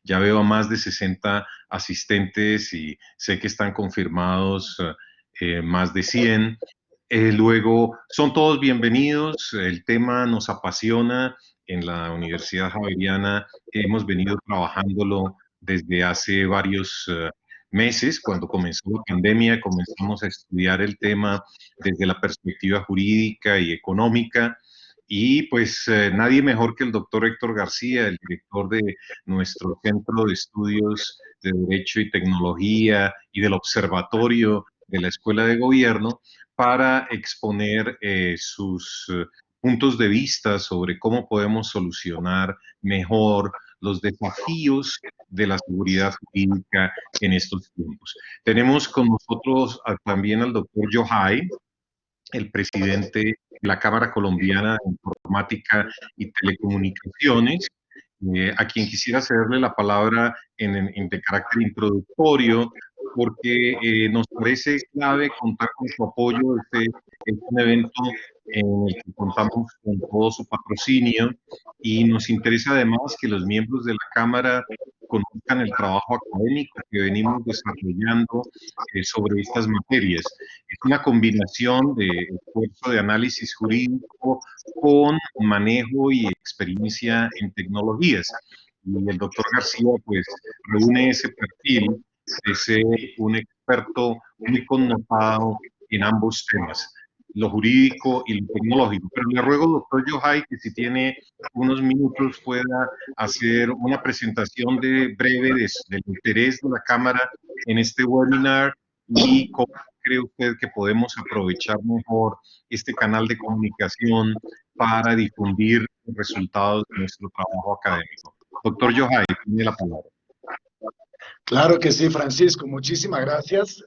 Ya veo a más de 60 asistentes y sé que están confirmados más de 100. Luego, son todos bienvenidos. El tema nos apasiona en la Universidad Javeriana. Hemos venido trabajándolo desde hace varios meses. Cuando comenzó la pandemia, comenzamos a estudiar el tema desde la perspectiva jurídica y económica. Y pues nadie mejor que el doctor Héctor García, el director de nuestro Centro de Estudios de Derecho y Tecnología y del Observatorio de la Escuela de Gobierno, para exponer sus puntos de vista sobre cómo podemos solucionar mejor los desafíos de la seguridad jurídica en estos tiempos. Tenemos con nosotros también al doctor Yohai, el presidente de la Cámara Colombiana de Informática y Telecomunicaciones, a quien quisiera cederle la palabra de carácter introductorio, porque nos parece clave contar con su apoyo. Este es un evento en el que contamos con todo su patrocinio y nos interesa además que los miembros de la Cámara conozcan el trabajo académico que venimos desarrollando sobre estas materias. Es una combinación de esfuerzo de análisis jurídico con manejo y experiencia en tecnologías. Y el doctor García, pues, reúne ese perfil de ser un experto muy connotado en ambos temas, lo jurídico y lo tecnológico. Pero le ruego, doctor Yohai, que si tiene unos minutos pueda hacer una presentación breve del interés de la Cámara en este webinar y cómo cree usted que podemos aprovechar mejor este canal de comunicación para difundir los resultados de nuestro trabajo académico. Doctor Yohai, tiene la palabra. Claro que sí, Francisco, muchísimas gracias.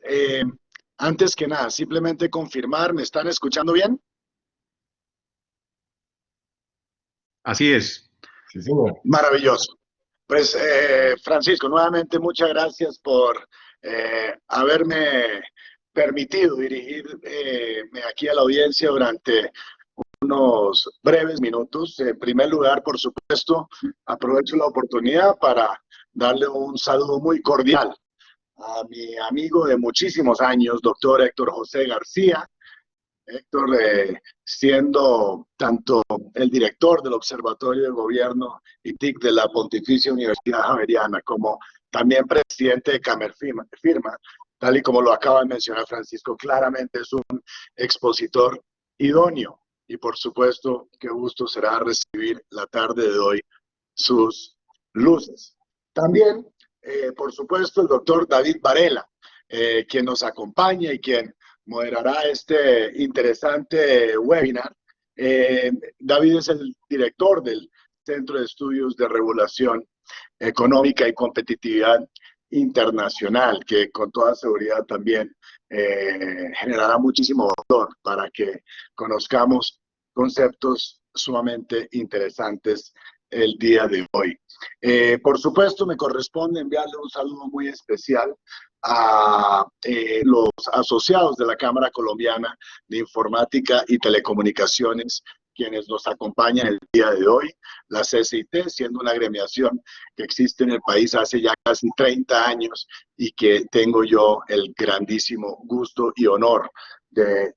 Antes que nada, simplemente confirmar, ¿me están escuchando bien? Así es. Sí, señor. Maravilloso. Pues, Francisco, nuevamente muchas gracias por haberme permitido dirigirme aquí a la audiencia durante unos breves minutos. En primer lugar, por supuesto, aprovecho la oportunidad para darle un saludo muy cordial a mi amigo de muchísimos años, doctor Héctor José García. Héctor, siendo tanto el director del Observatorio de Gobierno y TIC de la Pontificia Universidad Javeriana, como también presidente de Camerfirma, tal y como lo acaba de mencionar Francisco, claramente es un expositor idóneo. Y por supuesto, qué gusto será recibir la tarde de hoy sus luces. También, por supuesto, el doctor David Varela, quien nos acompaña y quien moderará este interesante webinar. David es el director del Centro de Estudios de Regulación Económica y Competitividad Internacional, que con toda seguridad también generará muchísimo valor para que conozcamos conceptos sumamente interesantes el día de hoy. Por supuesto, me corresponde enviarle un saludo muy especial a los asociados de la Cámara Colombiana de Informática y Telecomunicaciones, quienes nos acompañan el día de hoy, la CCIT, siendo una agremiación que existe en el país hace ya casi 30 años y que tengo yo el grandísimo gusto y honor de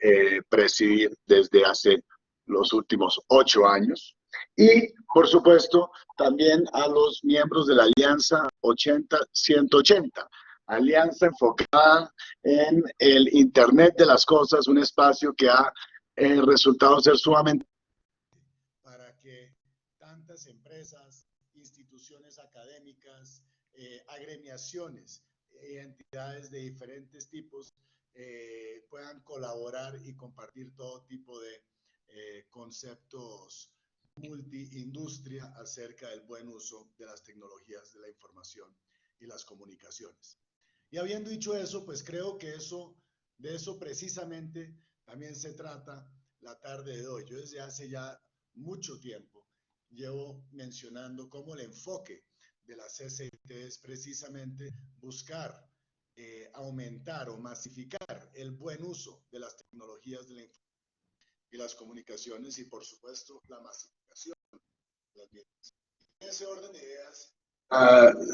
presidir desde hace los últimos 8 años. Y, por supuesto, también a los miembros de la Alianza 80-180, alianza enfocada en el Internet de las cosas, un espacio que ha resultado ser sumamente para que tantas empresas, instituciones académicas, agremiaciones, entidades de diferentes tipos puedan colaborar y compartir todo tipo de conceptos multiindustria acerca del buen uso de las tecnologías de la información y las comunicaciones. Y habiendo dicho eso, pues creo que de eso precisamente también se trata la tarde de hoy. Yo desde hace ya mucho tiempo llevo mencionando cómo el enfoque de la CCIT es precisamente buscar aumentar o masificar el buen uso de las tecnologías de la información y las comunicaciones y, por supuesto, la masificación de las mismas. En ese orden de ideas,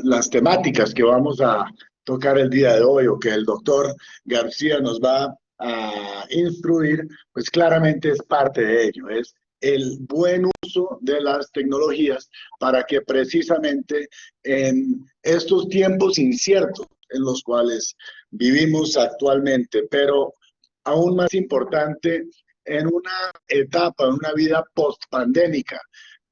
las temáticas que vamos a tocar el día de hoy o que el doctor García nos va a instruir, pues claramente es parte de ello, es el buen uso de las tecnologías para que precisamente en estos tiempos inciertos en los cuales vivimos actualmente, pero aún más importante, en una etapa, en una vida post-pandémica,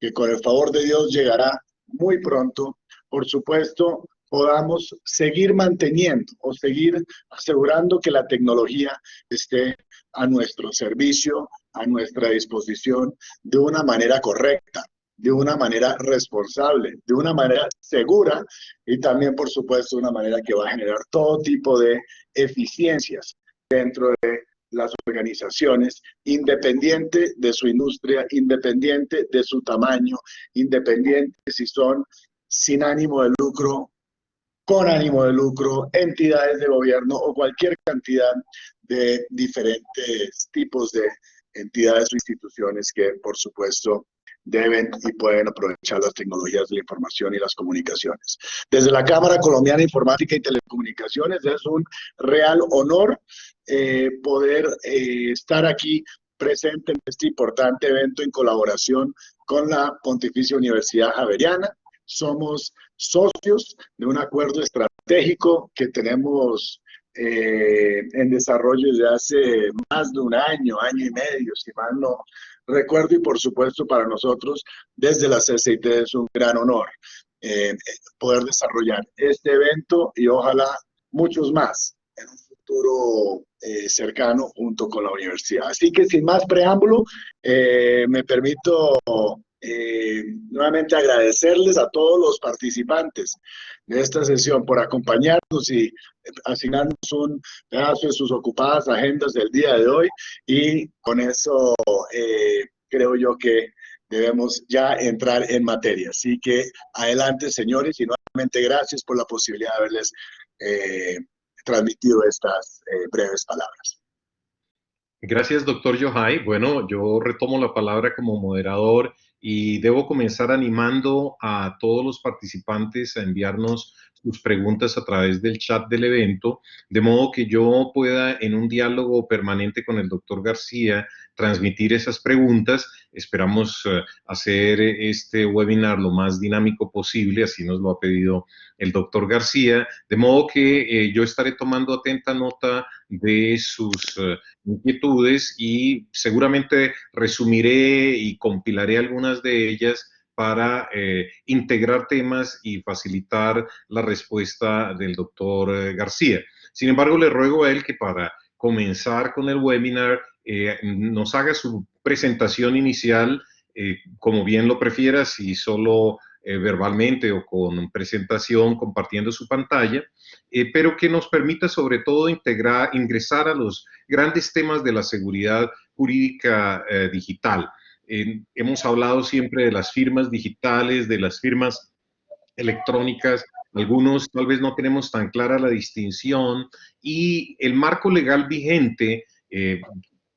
que con el favor de Dios llegará muy pronto, por supuesto, podamos seguir manteniendo o seguir asegurando que la tecnología esté a nuestro servicio, a nuestra disposición, de una manera correcta, de una manera responsable, de una manera segura y también, por supuesto, de una manera que va a generar todo tipo de eficiencias dentro de las organizaciones, independiente de su industria, independiente de su tamaño, independiente si son sin ánimo de lucro, con ánimo de lucro, entidades de gobierno o cualquier cantidad de diferentes tipos de entidades o instituciones que, por supuesto, deben y pueden aprovechar las tecnologías de la información y las comunicaciones. Desde la Cámara Colombiana de Informática y Telecomunicaciones es un real honor poder estar aquí presente en este importante evento en colaboración con la Pontificia Universidad Javeriana. Somos socios de un acuerdo estratégico que tenemos en desarrollo desde hace más de un año, año y medio, si mal no recuerdo, y por supuesto para nosotros desde la CCIT es un gran honor poder desarrollar este evento y ojalá muchos más en un futuro cercano junto con la universidad. Así que sin más preámbulo, me permito nuevamente agradecerles a todos los participantes de esta sesión por acompañarnos y asignarnos un pedazo de sus ocupadas agendas del día de hoy, y con eso creo yo que debemos ya entrar en materia. Así que adelante, señores, y nuevamente gracias por la posibilidad de haberles transmitido estas breves palabras. Gracias, doctor Yohai. Bueno, yo retomo la palabra como moderador y debo comenzar animando a todos los participantes a enviarnos sus preguntas a través del chat del evento, de modo que yo pueda, en un diálogo permanente con el doctor García, transmitir esas preguntas. Esperamos hacer este webinar lo más dinámico posible, así nos lo ha pedido el doctor García, de modo que yo estaré tomando atenta nota de sus inquietudes y seguramente resumiré y compilaré algunas de ellas para integrar temas y facilitar la respuesta del doctor García. Sin embargo, le ruego a él que para comenzar con el webinar nos haga su presentación inicial, como bien lo prefiera, si solo verbalmente o con presentación compartiendo su pantalla, pero que nos permita sobre todo ingresar a los grandes temas de la seguridad jurídica digital. Hemos hablado siempre de las firmas digitales, de las firmas electrónicas. Algunos tal vez no tenemos tan clara la distinción, y el marco legal vigente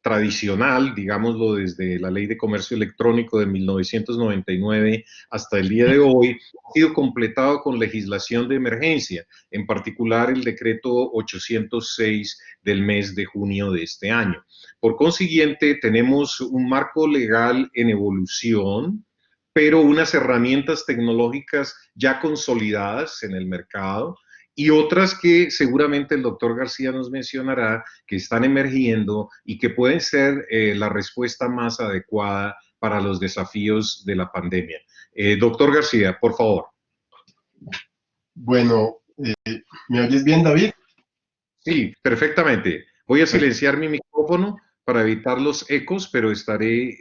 tradicional, digámoslo, desde la Ley de Comercio Electrónico de 1999 hasta el día de hoy, ha sido completado con legislación de emergencia, en particular el decreto 806 del mes de junio de este año. Por consiguiente, tenemos un marco legal en evolución, pero unas herramientas tecnológicas ya consolidadas en el mercado, y otras que seguramente el doctor García nos mencionará, que están emergiendo y que pueden ser la respuesta más adecuada para los desafíos de la pandemia. Doctor García, por favor. Bueno, ¿me oyes bien, David? Sí, perfectamente. Voy a silenciar mi micrófono para evitar los ecos, pero estaré...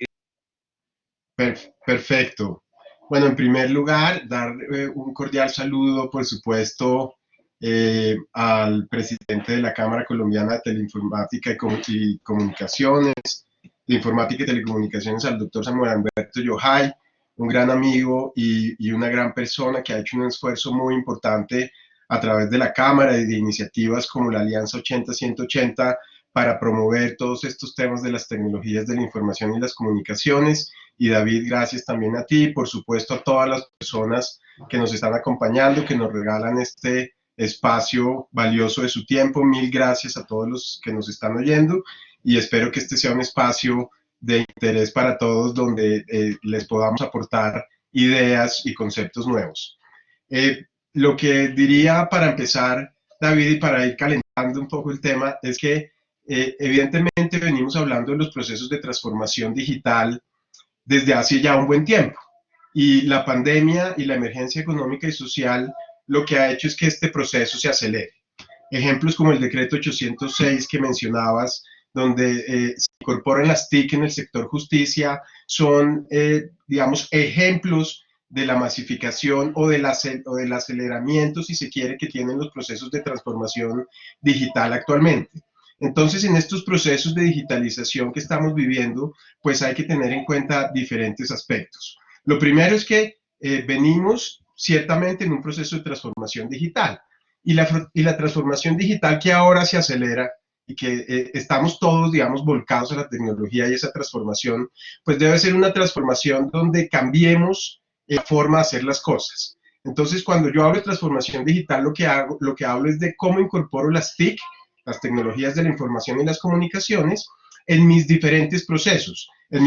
Perfecto. Bueno, en primer lugar, dar un cordial saludo, por supuesto, al presidente de la Cámara Colombiana de Teleinformática y Comunicaciones, de Informática y Telecomunicaciones, al doctor Samuel Alberto Yohai, un gran amigo y una gran persona que ha hecho un esfuerzo muy importante a través de la Cámara y de iniciativas como la Alianza 80-180 para promover todos estos temas de las tecnologías de la información y las comunicaciones. Y David, gracias también a ti, por supuesto a todas las personas que nos están acompañando, que nos regalan este espacio valioso de su tiempo. Mil gracias a todos los que nos están oyendo y espero que este sea un espacio de interés para todos donde les podamos aportar ideas y conceptos nuevos. Lo que diría para empezar, David, y para ir calentando un poco el tema, es que evidentemente venimos hablando de los procesos de transformación digital desde hace ya un buen tiempo. Y la pandemia y la emergencia económica y social lo que ha hecho es que este proceso se acelere. Ejemplos como el decreto 806 que mencionabas, donde se incorporan las TIC en el sector justicia, son, digamos, ejemplos de la masificación o del aceleramiento, si se quiere, que tienen los procesos de transformación digital actualmente. Entonces, en estos procesos de digitalización que estamos viviendo, pues hay que tener en cuenta diferentes aspectos. Lo primero es que venimos ciertamente en un proceso de transformación digital y la transformación digital que ahora se acelera y que estamos todos, digamos, volcados a la tecnología y esa transformación, pues debe ser una transformación donde cambiemos la forma de hacer las cosas. Entonces, cuando yo hablo de transformación digital, lo que hablo es de cómo incorporo las TIC, las tecnologías de la información y las comunicaciones, en mis diferentes procesos, en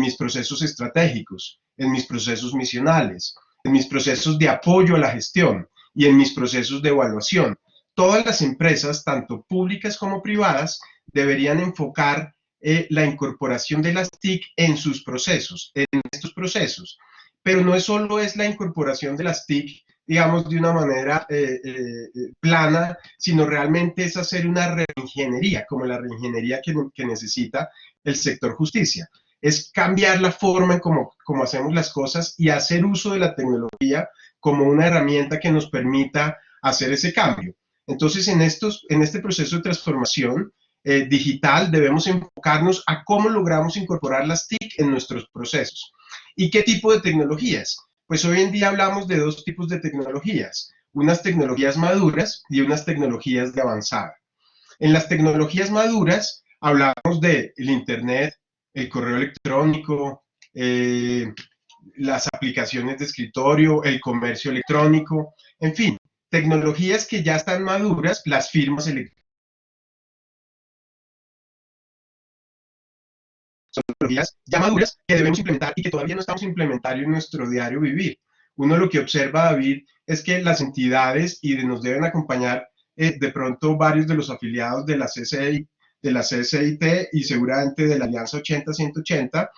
mis procesos estratégicos, en mis procesos misionales, en mis procesos de apoyo a la gestión y en mis procesos de evaluación. Todas las empresas, tanto públicas como privadas, deberían enfocar la incorporación de las TIC en sus procesos, en estos procesos. Pero no solo es la incorporación de las TIC, digamos, de una manera plana, sino realmente es hacer una reingeniería, como la reingeniería que necesita el sector justicia. Es cambiar la forma en cómo hacemos las cosas y hacer uso de la tecnología como una herramienta que nos permita hacer ese cambio. Entonces, en este proceso de transformación digital debemos enfocarnos a cómo logramos incorporar las TIC en nuestros procesos. ¿Y qué tipo de tecnologías? Pues hoy en día hablamos de dos tipos de tecnologías, unas tecnologías maduras y unas tecnologías de avanzada. En las tecnologías maduras hablamos del Internet, el correo electrónico, las aplicaciones de escritorio, el comercio electrónico, en fin, tecnologías que ya están maduras, las firmas electrónicas. Son tecnologías ya maduras que debemos implementar y que todavía no estamos implementando en nuestro diario vivir. Uno lo que observa, David, es que las entidades, y nos deben acompañar de pronto varios de los afiliados de la CCIT y seguramente de la Alianza 80-180,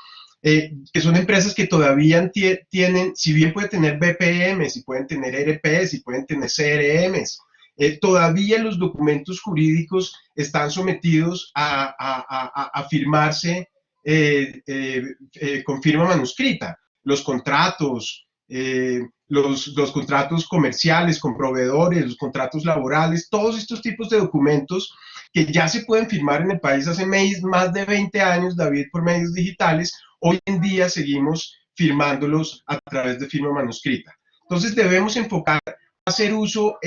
que son empresas que todavía tienen, si bien pueden tener BPMs, si pueden tener ERPs, si pueden tener CRMs, todavía los documentos jurídicos están sometidos a firmarse con firma manuscrita. Los contratos, los contratos comerciales con proveedores, los contratos laborales, todos estos tipos de documentos que ya se pueden firmar en el país hace más de 20 años, David, por medios digitales, hoy en día seguimos firmándolos a través de firma manuscrita. Entonces debemos enfocar a hacer uso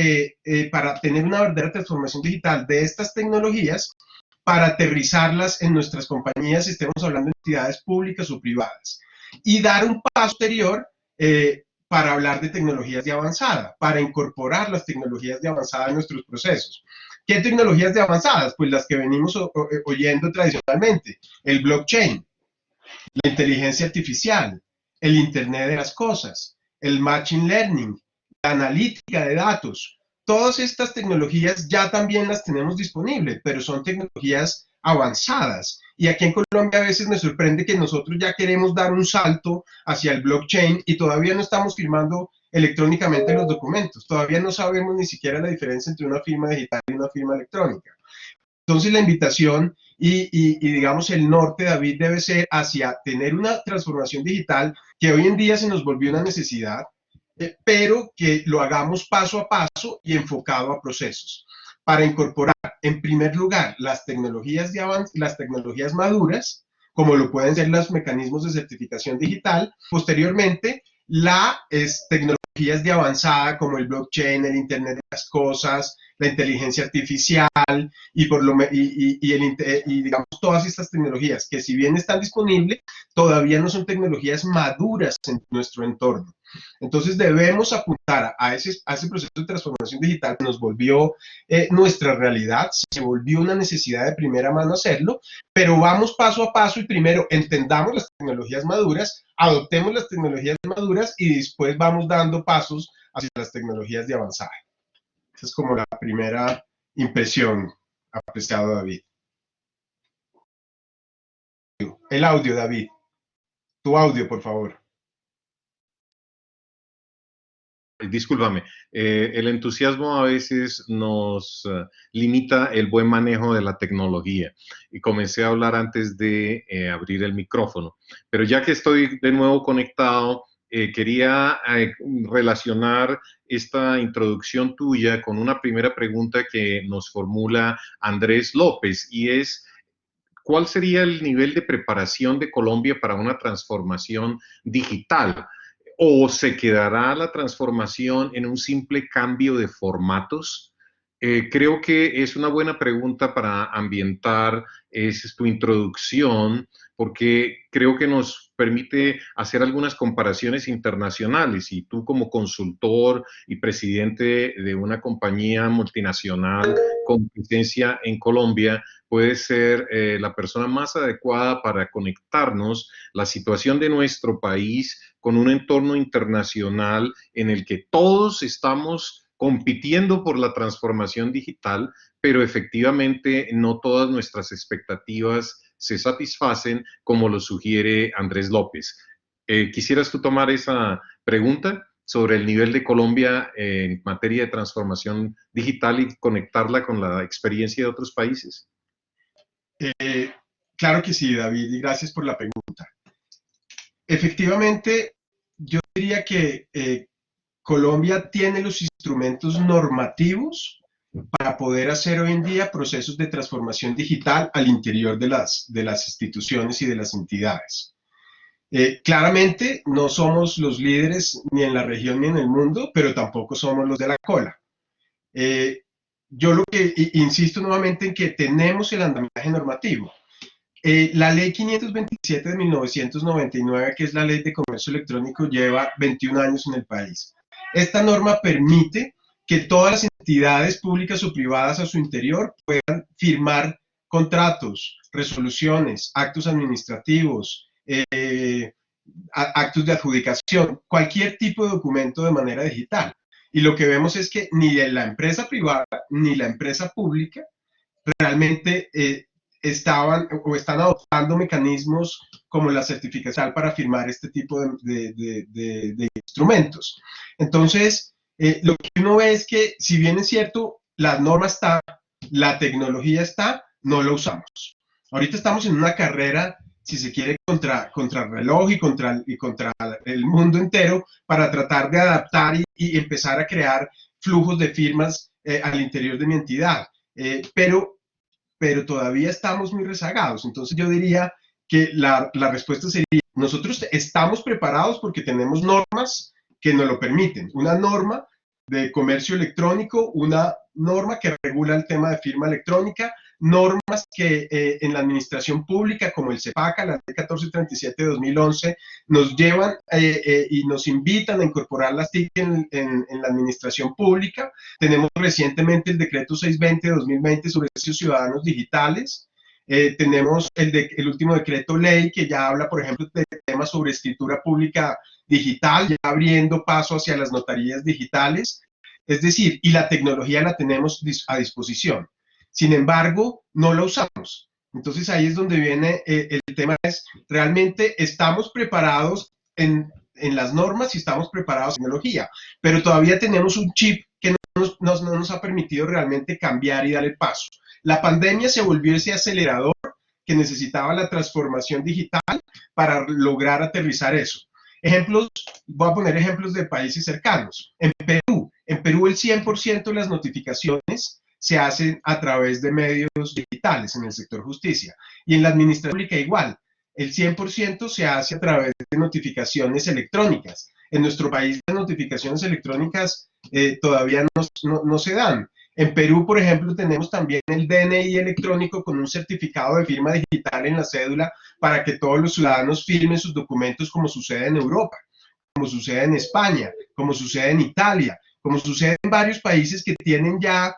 para tener una verdadera transformación digital de estas tecnologías para aterrizarlas en nuestras compañías, estemos hablando de entidades públicas o privadas, y dar un paso posterior para hablar de tecnologías de avanzada, para incorporar las tecnologías de avanzada en nuestros procesos. ¿Qué tecnologías de avanzadas? Pues las que venimos oyendo tradicionalmente, el blockchain, la inteligencia artificial, el Internet de las cosas, el machine learning, la analítica de datos. Todas estas tecnologías ya también las tenemos disponibles, pero son tecnologías avanzadas. Y aquí en Colombia a veces me sorprende que nosotros ya queremos dar un salto hacia el blockchain y todavía no estamos firmando electrónicamente los documentos. Todavía no sabemos ni siquiera la diferencia entre una firma digital y una firma electrónica. Entonces la invitación y digamos el norte, David, debe ser hacia tener una transformación digital que hoy en día se nos volvió una necesidad, pero que lo hagamos paso a paso y enfocado a procesos, para incorporar en primer lugar las tecnologías maduras, como lo pueden ser los mecanismos de certificación digital, posteriormente las tecnologías tecnologías de avanzada como el blockchain, el Internet de las cosas, la inteligencia artificial y digamos todas estas tecnologías que si bien están disponibles, todavía no son tecnologías maduras en nuestro entorno. Entonces debemos apuntar a ese proceso de transformación digital que nos volvió nuestra realidad, se volvió una necesidad de primera mano hacerlo, pero vamos paso a paso y primero entendamos las tecnologías maduras, adoptemos las tecnologías maduras y después vamos dando pasos hacia las tecnologías de avanzada. Esa es como la primera impresión, apreciado David. El audio, David. Tu audio, por favor. Discúlpame, el entusiasmo a veces nos limita el buen manejo de la tecnología y comencé a hablar antes de abrir el micrófono, pero ya que estoy de nuevo conectado, quería relacionar esta introducción tuya con una primera pregunta que nos formula Andrés López y es: ¿cuál sería el nivel de preparación de Colombia para una transformación digital? ¿O se quedará la transformación en un simple cambio de formatos? Creo que es una buena pregunta para ambientar tu introducción, porque creo que nos permite hacer algunas comparaciones internacionales y tú como consultor y presidente de una compañía multinacional con presencia en Colombia, puedes ser la persona más adecuada para conectarnos la situación de nuestro país con un entorno internacional en el que todos estamos compitiendo por la transformación digital, pero efectivamente no todas nuestras expectativas se satisfacen, como lo sugiere Andrés López. ¿Quisieras tú tomar esa pregunta sobre el nivel de Colombia en materia de transformación digital y conectarla con la experiencia de otros países? Claro que sí, David, y gracias por la pregunta. Efectivamente, yo diría que Colombia tiene los instrumentos normativos para poder hacer hoy en día procesos de transformación digital al interior de las instituciones y de las entidades. Claramente no somos los líderes ni en la región ni en el mundo, pero tampoco somos los de la cola. Yo lo que insisto nuevamente en que tenemos el andamiaje normativo. La ley 527 de 1999, que es la ley de comercio electrónico, lleva 21 años en el país. Esta norma permite que todas las entidades públicas o privadas a su interior puedan firmar contratos, resoluciones, actos administrativos, actos de adjudicación, cualquier tipo de documento de manera digital. Y lo que vemos es que ni la empresa privada ni la empresa pública realmente estaban o están adoptando mecanismos como la certificación para firmar este tipo de instrumentos. Entonces, lo que uno ve es que, si bien es cierto, la norma está, la tecnología está, no la usamos. Ahorita estamos en una carrera, si se quiere, contra el reloj y contra el mundo entero para tratar de adaptar y empezar a crear flujos de firmas al interior de mi entidad. Pero todavía estamos muy rezagados. Entonces yo diría que la respuesta sería: nosotros estamos preparados porque tenemos normas que nos lo permiten. Una norma de comercio electrónico, una norma que regula el tema de firma electrónica, normas que en la administración pública, como el CEPACA, la ley 1437 de 2011, nos llevan y nos invitan a incorporar las TIC en la administración pública. Tenemos recientemente el decreto 620 de 2020 sobre servicios ciudadanos digitales. Tenemos el último decreto ley que ya habla, por ejemplo, de temas sobre escritura pública digital, ya abriendo paso hacia las notarías digitales. Es decir, y la tecnología la tenemos a disposición. Sin embargo, no la usamos. Entonces ahí es donde viene el tema: es realmente estamos preparados en las normas y estamos preparados en tecnología, pero todavía tenemos un chip que no nos ha permitido realmente cambiar y dar el paso. La pandemia se volvió ese acelerador que necesitaba la transformación digital para lograr aterrizar eso. Ejemplos, voy a poner ejemplos de países cercanos. En Perú el 100% de las notificaciones se hacen a través de medios digitales en el sector justicia. Y en la administración pública igual. el 100% se hace a través de notificaciones electrónicas. En nuestro país las notificaciones electrónicas todavía no se dan. En Perú, por ejemplo, tenemos también el DNI electrónico con un certificado de firma digital en la cédula para que todos los ciudadanos firmen sus documentos, como sucede en Europa, como sucede en España, como sucede en Italia, como sucede en varios países que tienen ya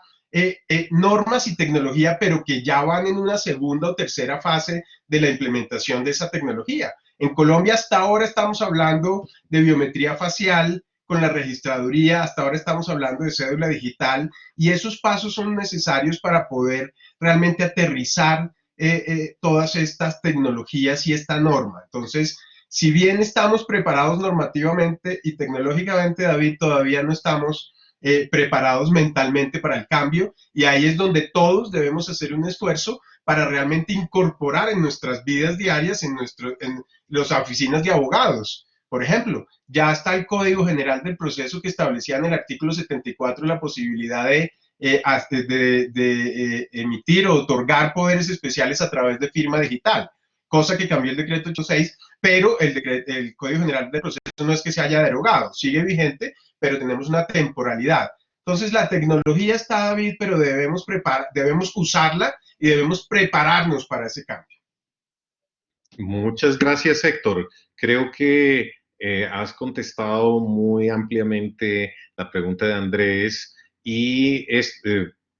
normas y tecnología, pero que ya van en una segunda o tercera fase de la implementación de esa tecnología. En Colombia hasta ahora estamos hablando de biometría facial con la registraduría, hasta ahora estamos hablando de cédula digital, y esos pasos son necesarios para poder realmente aterrizar todas estas tecnologías y esta norma. Entonces, si bien estamos preparados normativamente y tecnológicamente, David, todavía no estamos preparados mentalmente para el cambio, y ahí es donde todos debemos hacer un esfuerzo para realmente incorporar en nuestras vidas diarias, en las oficinas de abogados. Por ejemplo, ya está el Código General del Proceso que establecía en el artículo 74 la posibilidad de emitir o otorgar poderes especiales a través de firma digital, cosa que cambió el decreto 86, pero el Código General del Proceso no es que se haya derogado, sigue vigente, pero tenemos una temporalidad. Entonces la tecnología está, David, pero debemos usarla y debemos prepararnos para ese cambio. Muchas gracias, Héctor. Creo que has contestado muy ampliamente la pregunta de Andrés, y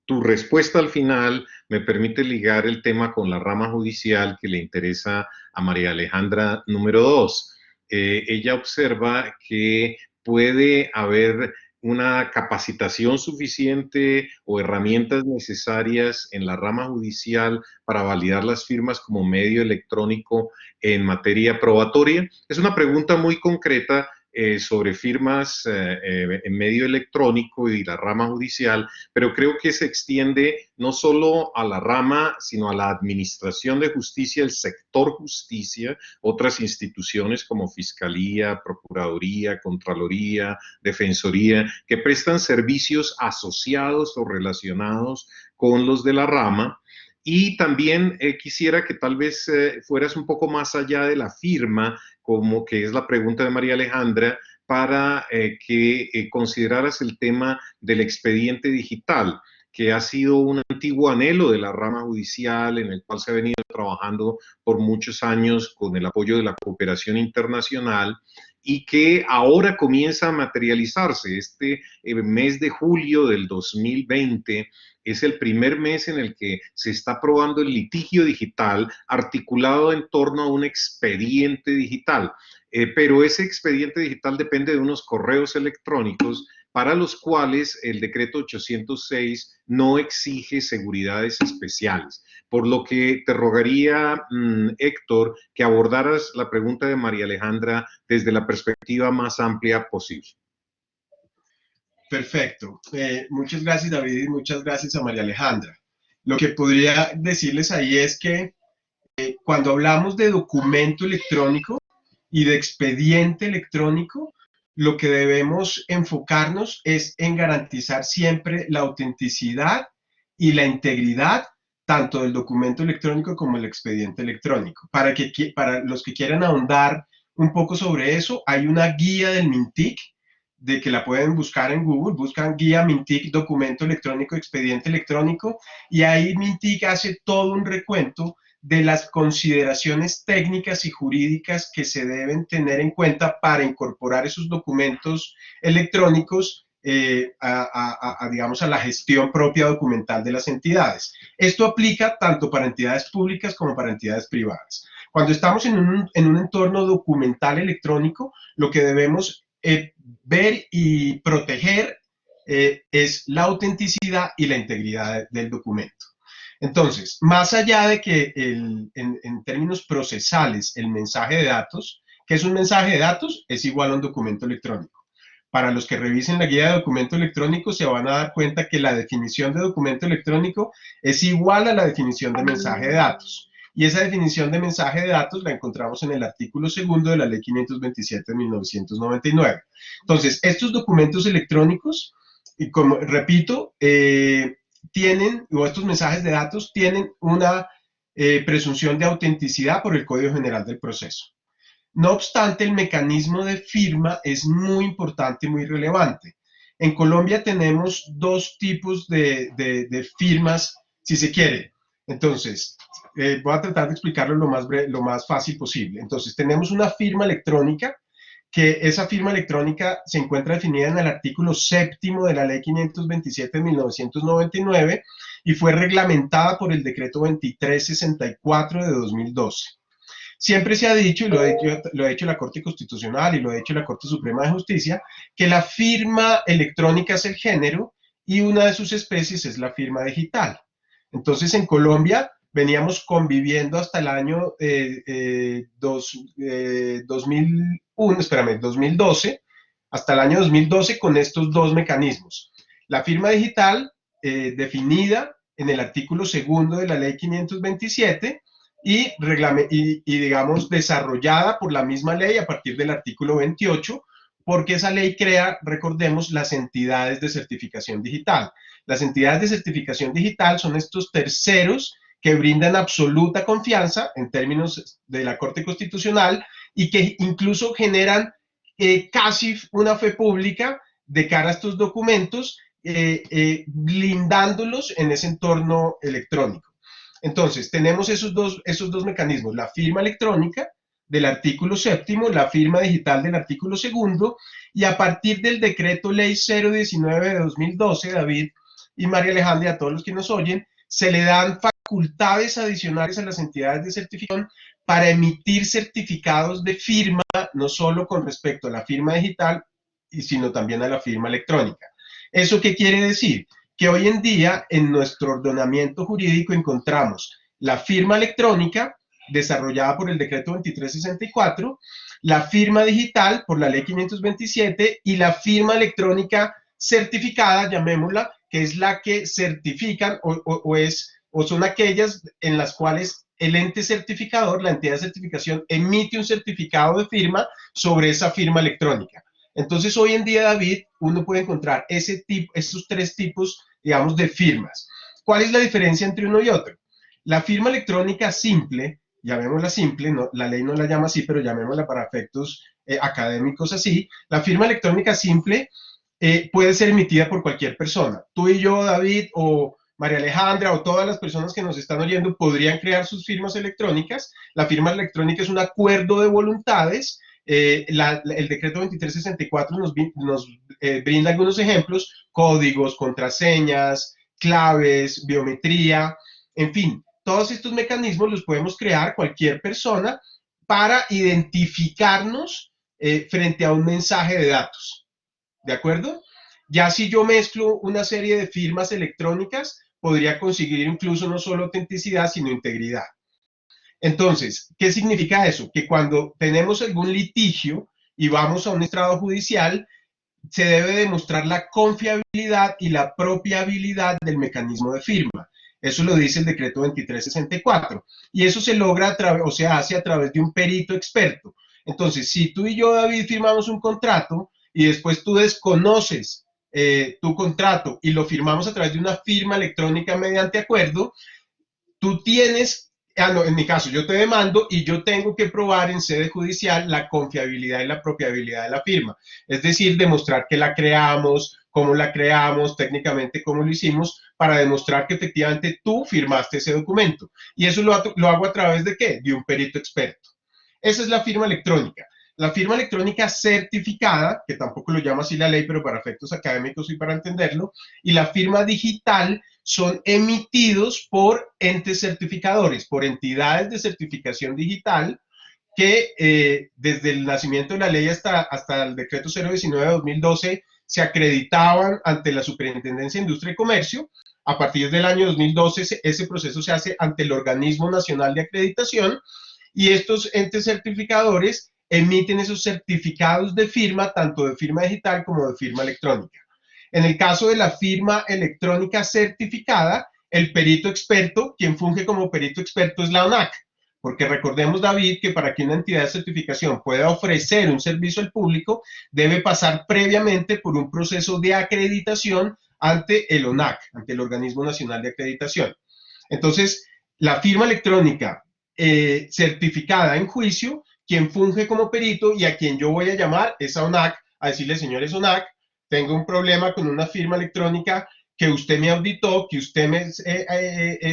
tu respuesta al final me permite ligar el tema con la rama judicial que le interesa a María Alejandra número 2. Ella observa que puede haber una capacitación suficiente o herramientas necesarias en la rama judicial para validar las firmas como medio electrónico en materia probatoria. Es una pregunta muy concreta sobre firmas en medio electrónico y la rama judicial, pero creo que se extiende no solo a la rama, sino a la administración de justicia, el sector justicia, otras instituciones como Fiscalía, Procuraduría, Contraloría, Defensoría, que prestan servicios asociados o relacionados con los de la rama. Y también quisiera que tal vez fueras un poco más allá de la firma, como que es la pregunta de María Alejandra, para que consideraras el tema del expediente digital, que ha sido un antiguo anhelo de la rama judicial, en el cual se ha venido trabajando por muchos años con el apoyo de la cooperación internacional, y que ahora comienza a materializarse. Este mes de julio del 2020 es el primer mes en el que se está aprobando el litigio digital articulado en torno a un expediente digital. Pero ese expediente digital depende de unos correos electrónicos para los cuales el decreto 806 no exige seguridades especiales. Por lo que te rogaría, Héctor, que abordaras la pregunta de María Alejandra desde la perspectiva más amplia posible. Perfecto. Muchas gracias, David, y muchas gracias a María Alejandra. Lo que podría decirles ahí es que cuando hablamos de documento electrónico y de expediente electrónico, lo que debemos enfocarnos es en garantizar siempre la autenticidad y la integridad tanto del documento electrónico como el expediente electrónico. Para los que quieran ahondar un poco sobre eso, hay una guía del MINTIC, de que la pueden buscar en Google, buscan guía MINTIC, documento electrónico, expediente electrónico, y ahí MINTIC hace todo un recuento de las consideraciones técnicas y jurídicas que se deben tener en cuenta para incorporar esos documentos electrónicos digamos, a la gestión propia documental de las entidades. Esto aplica tanto para entidades públicas como para entidades privadas. Cuando estamos en un entorno documental electrónico, lo que debemos ver y proteger es la autenticidad y la integridad del documento. Entonces, más allá de que en términos procesales el mensaje de datos, ¿qué es un mensaje de datos? Es igual a un documento electrónico. Para los que revisen la guía de documento electrónico se van a dar cuenta que la definición de documento electrónico es igual a la definición de mensaje de datos. Y esa definición de mensaje de datos la encontramos en el artículo 2 de la Ley 527 de 1999. Entonces, estos documentos electrónicos, y como repito, estos mensajes de datos tienen una presunción de autenticidad por el Código General del Proceso. No obstante, el mecanismo de firma es muy importante y muy relevante. En Colombia tenemos dos tipos de firmas, si se quiere. Entonces, voy a tratar de explicarlo lo más fácil posible. Entonces, tenemos una firma electrónica, que esa firma electrónica se encuentra definida en el artículo 7º de la Ley 527 de 1999 y fue reglamentada por el Decreto 2364 de 2012. Siempre se ha dicho, y lo ha dicho la Corte Constitucional y lo ha dicho la Corte Suprema de Justicia, que la firma electrónica es el género y una de sus especies es la firma digital. Entonces, en Colombia veníamos conviviendo hasta el año 2012, hasta el año 2012 con estos dos mecanismos. La firma digital, definida en el artículo 2º de la Ley 527, y digamos, desarrollada por la misma ley a partir del artículo 28, porque esa ley crea, recordemos, las entidades de certificación digital. Las entidades de certificación digital son estos terceros que brindan absoluta confianza en términos de la Corte Constitucional y que incluso generan casi una fe pública de cara a estos documentos, blindándolos en ese entorno electrónico. Entonces, tenemos esos dos mecanismos, la firma electrónica del artículo 7º, la firma digital del artículo 2º, y a partir del decreto ley 019 de 2012, David y María Alejandra, a todos los que nos oyen, se le dan facultades adicionales a las entidades de certificación para emitir certificados de firma, no solo con respecto a la firma digital, sino también a la firma electrónica. ¿Eso qué quiere decir? Que hoy en día en nuestro ordenamiento jurídico encontramos la firma electrónica desarrollada por el decreto 2364, la firma digital por la ley 527 y la firma electrónica certificada, llamémosla, que es la que certifican o son aquellas en las cuales el ente certificador, la entidad de certificación, emite un certificado de firma sobre esa firma electrónica. Entonces, hoy en día, David, uno puede encontrar estos tres tipos, digamos, de firmas. ¿Cuál es la diferencia entre uno y otro? La firma electrónica simple, llamémosla simple, no, la ley no la llama así, pero llamémosla para efectos académicos así. La firma electrónica simple puede ser emitida por cualquier persona. Tú y yo, David, o María Alejandra, o todas las personas que nos están oyendo podrían crear sus firmas electrónicas. La firma electrónica es un acuerdo de voluntades. El decreto 2364 nos brinda algunos ejemplos: códigos, contraseñas, claves, biometría, en fin, todos estos mecanismos los podemos crear cualquier persona para identificarnos frente a un mensaje de datos, ¿de acuerdo? Ya si yo mezclo una serie de firmas electrónicas, podría conseguir incluso no solo autenticidad, sino integridad. Entonces, ¿qué significa eso? Que cuando tenemos algún litigio y vamos a un estrado judicial, se debe demostrar la confiabilidad y la propiabilidad del mecanismo de firma. Eso lo dice el decreto 2364. Y eso se logra, se hace a través de un perito experto. Entonces, si tú y yo, David, firmamos un contrato y después tú desconoces tu contrato y lo firmamos a través de una firma electrónica mediante acuerdo, tú tienes, no, en mi caso, yo te demando y yo tengo que probar en sede judicial la confiabilidad y la propiabilidad de la firma. Es decir, demostrar que la creamos, cómo la creamos, técnicamente cómo lo hicimos, para demostrar que efectivamente tú firmaste ese documento. Y eso lo hago a través de ¿qué? De un perito experto. Esa es la firma electrónica. La firma electrónica certificada, que tampoco lo llama así la ley, pero para efectos académicos y para entenderlo, y la firma digital son emitidos por entes certificadores, por entidades de certificación digital que desde el nacimiento de la ley hasta el decreto 019 de 2012 se acreditaban ante la Superintendencia de Industria y Comercio. A partir del año 2012 ese proceso se hace ante el Organismo Nacional de Acreditación y estos entes certificadores emiten esos certificados de firma, tanto de firma digital como de firma electrónica. En el caso de la firma electrónica certificada, el perito experto, quien funge como perito experto es la ONAC, porque recordemos, David, que para que una entidad de certificación pueda ofrecer un servicio al público, debe pasar previamente por un proceso de acreditación ante el ONAC, ante el Organismo Nacional de Acreditación. Entonces, la firma electrónica certificada en juicio, quien funge como perito y a quien yo voy a llamar es a ONAC, a decirle, señores ONAC, tengo un problema con una firma electrónica que usted me auditó, que usted me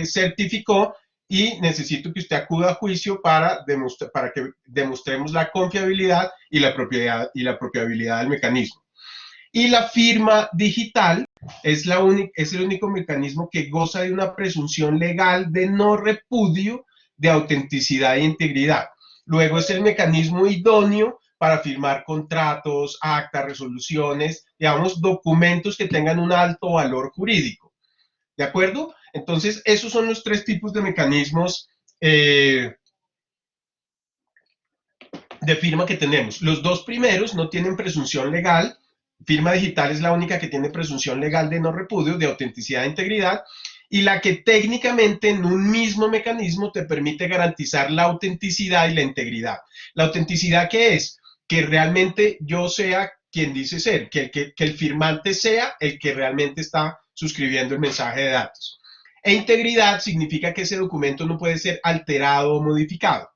certificó, y necesito que usted acuda a juicio para que demostremos la confiabilidad y la propiabilidad del mecanismo. Y la firma digital es el único mecanismo que goza de una presunción legal de no repudio, de autenticidad e integridad. Luego es el mecanismo idóneo para firmar contratos, actas, resoluciones, digamos, documentos que tengan un alto valor jurídico. ¿De acuerdo? Entonces, esos son los tres tipos de mecanismos de firma que tenemos. Los dos primeros no tienen presunción legal. Firma digital es la única que tiene presunción legal de no repudio, de autenticidad e integridad, y la que técnicamente en un mismo mecanismo te permite garantizar la autenticidad y la integridad. ¿La autenticidad qué es? Que realmente yo sea quien dice ser, que el firmante sea el que realmente está suscribiendo el mensaje de datos. E integridad significa que ese documento no puede ser alterado o modificado.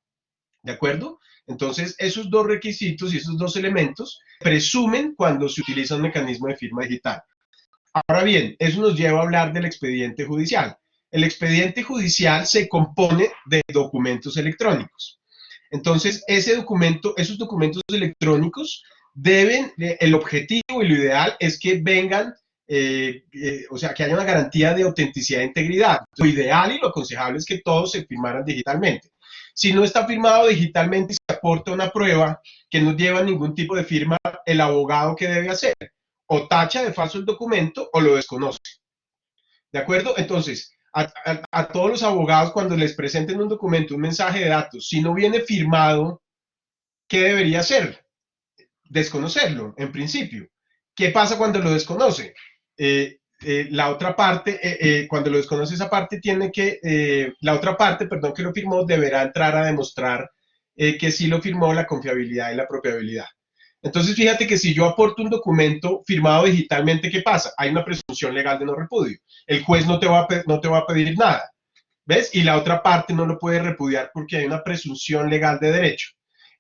¿De acuerdo? Entonces, esos dos requisitos y esos dos elementos presumen cuando se utiliza un mecanismo de firma digital. Ahora bien, eso nos lleva a hablar del expediente judicial. El expediente judicial se compone de documentos electrónicos. Entonces, esos documentos electrónicos el objetivo y lo ideal es que vengan, o sea, que haya una garantía de autenticidad e integridad. Lo ideal y lo aconsejable es que todos se firmaran digitalmente. Si no está firmado digitalmente y se aporta una prueba que no lleva ningún tipo de firma, el abogado, ¿qué debe hacer? O tacha de falso el documento o lo desconoce. ¿De acuerdo? Entonces, a todos los abogados, cuando les presenten un documento, un mensaje de datos, si no viene firmado, ¿qué debería hacer? Desconocerlo, en principio. ¿Qué pasa cuando lo desconoce? La otra parte, cuando lo desconoce esa parte, la otra parte, perdón, que lo firmó, deberá entrar a demostrar que sí lo firmó, la confiabilidad y la propiabilidad. Entonces, fíjate que si yo aporto un documento firmado digitalmente, ¿qué pasa? Hay una presunción legal de no repudio. El juez no te va a pedir nada, ¿ves? Y la otra parte no lo puede repudiar porque hay una presunción legal de derecho.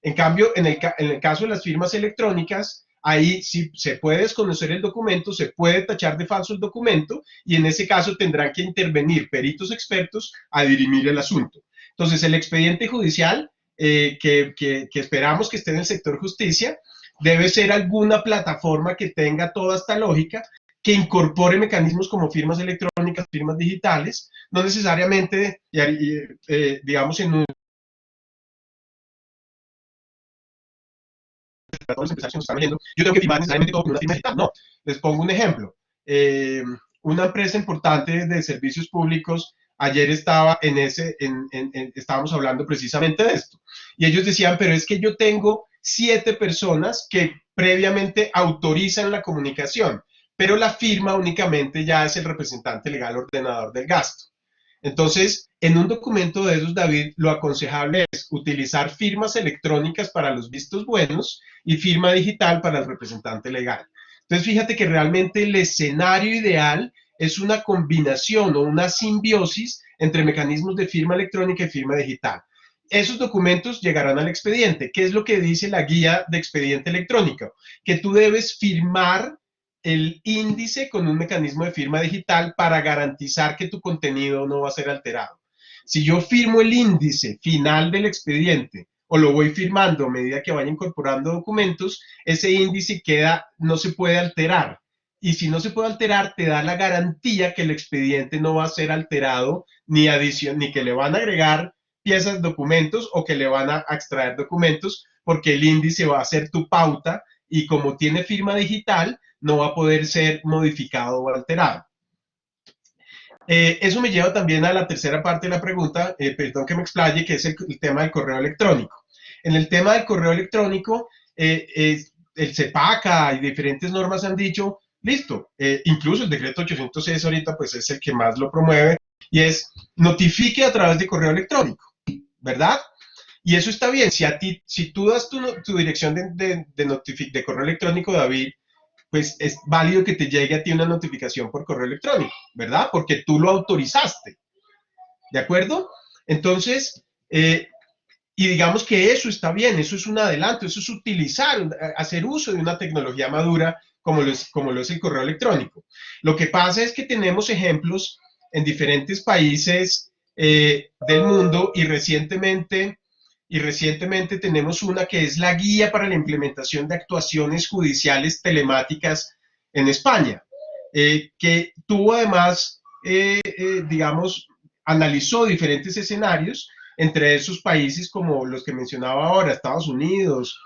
En cambio, en el caso de las firmas electrónicas, ahí sí se puede desconocer el documento, se puede tachar de falso el documento, y en ese caso tendrán que intervenir peritos expertos a dirimir el asunto. Entonces, el expediente judicial, que esperamos que esté en el sector justicia, debe ser alguna plataforma que tenga toda esta lógica, que incorpore mecanismos como firmas electrónicas, firmas digitales, no necesariamente, digamos, en un... Todos los empresarios que nos están viendo, yo tengo que firmar necesariamente todo con una firma digital. No, les pongo un ejemplo. Una empresa importante de servicios públicos, ayer estábamos hablando precisamente de esto, y ellos decían, pero es que yo tengo 7 personas que previamente autorizan la comunicación, pero la firma únicamente ya es el representante legal ordenador del gasto. Entonces, en un documento de esos, David, lo aconsejable es utilizar firmas electrónicas para los vistos buenos y firma digital para el representante legal. Entonces, fíjate que realmente el escenario ideal es una combinación o una simbiosis entre mecanismos de firma electrónica y firma digital. Esos documentos llegarán al expediente. ¿Qué es lo que dice la guía de expediente electrónico? Que tú debes firmar el índice con un mecanismo de firma digital para garantizar que tu contenido no va a ser alterado. Si yo firmo el índice final del expediente o lo voy firmando a medida que vaya incorporando documentos, ese índice no se puede alterar. Y si no se puede alterar, te da la garantía que el expediente no va a ser alterado ni que le van a agregar piezas, documentos, o que le van a extraer documentos, porque el índice va a ser tu pauta y como tiene firma digital, no va a poder ser modificado o alterado. Eso me lleva también a la tercera parte de la pregunta, perdón que me explaye, que es el tema del correo electrónico. En el tema del correo electrónico, el CEPACA y diferentes normas han dicho, listo, incluso el decreto 806 ahorita pues es el que más lo promueve, y es notifique a través de correo electrónico, ¿verdad? Y eso está bien. Si tú das tu dirección de correo electrónico, David, pues es válido que te llegue a ti una notificación por correo electrónico, ¿verdad? Porque tú lo autorizaste, ¿de acuerdo? Entonces, y digamos que eso está bien, eso es un adelanto, eso es utilizar, hacer uso de una tecnología madura como lo es el correo electrónico. Lo que pasa es que tenemos ejemplos en diferentes países del mundo y recientemente tenemos una que es la guía para la implementación de actuaciones judiciales telemáticas en España, que tuvo además, digamos, analizó diferentes escenarios entre esos países como los que mencionaba ahora, Estados Unidos,